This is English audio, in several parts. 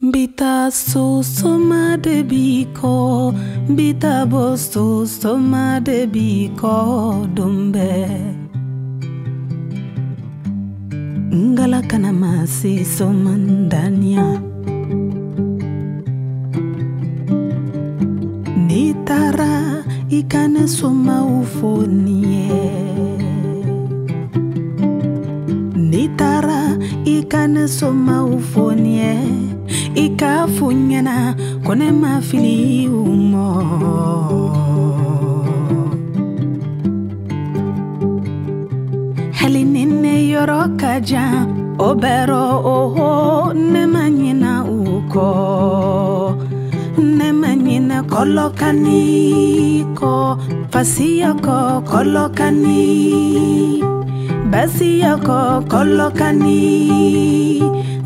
Bita so soma de biko, bita bo so soma de biko dumbe. Ngala kana masi somandanya. Nitara ikane soma ufonie. Nitara ikane soma ufonie. Ika funyana kone mafili umo. Heli nene yoro kaja obero oho nemanyina uko. Nemanyina kolokani ko fasiya ko kolokani. Basiya ko kolokani.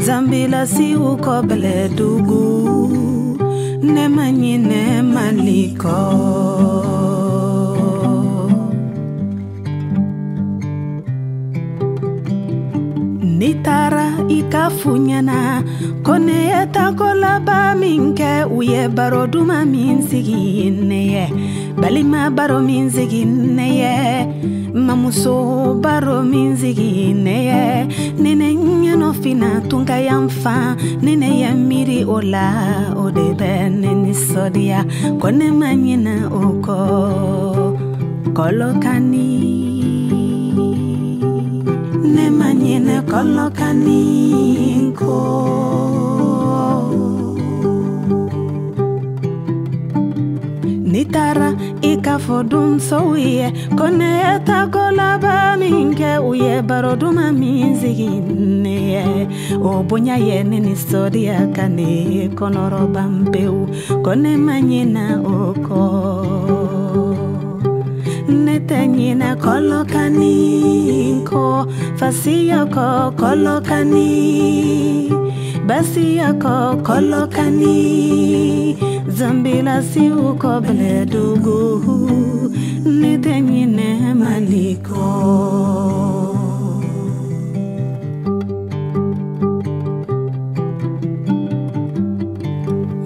Zambila si uko beledugu nemanyine maliko. Nitara ikafunyana kone etakola minke uye baro duma minzigi neye balima baro minzigi neye mamuso baro minzigi neye nene nyano fina tunga yamfa nene yamiri ola odebe nene sodia kone manyina oko kolokani nemanyine kolokani ko. Nitara ikafodum soye kone etakola minke uye baroduma minzigi neye obonya ye nini sodia kane konoro bambeu kone manyina oko. Netanyina kolokani ko fasiya ko kolokani basiya ko kolokani zambila si uko beledugu netanyina maliko.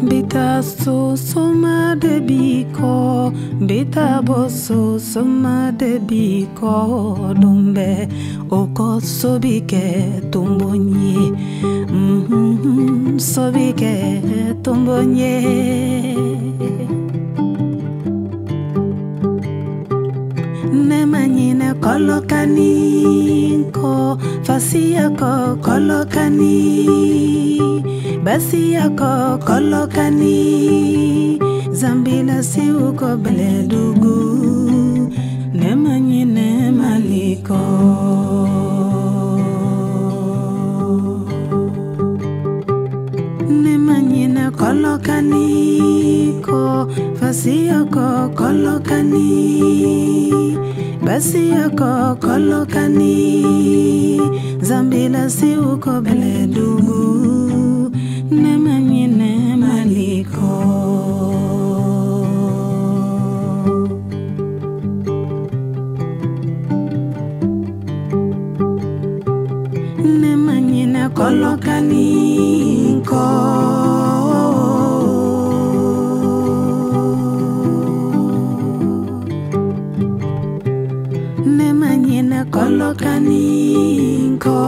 Bita so soma de biko, bita bo so soma de biko dumbe oko sobike tumbonye, sobike tumbonye. Nemanyine kolokani ko fasiya ko kolokani. Basiya ko kolokani zambila si uko beledugu nemanyine maliko. Nemanyine kolokani ko fasiya ko kolokani basiya ko kolokani zambila si uko beledugu nemanyine maliko. Nemanyine kolokani ko. Nemanyine kolokani ko.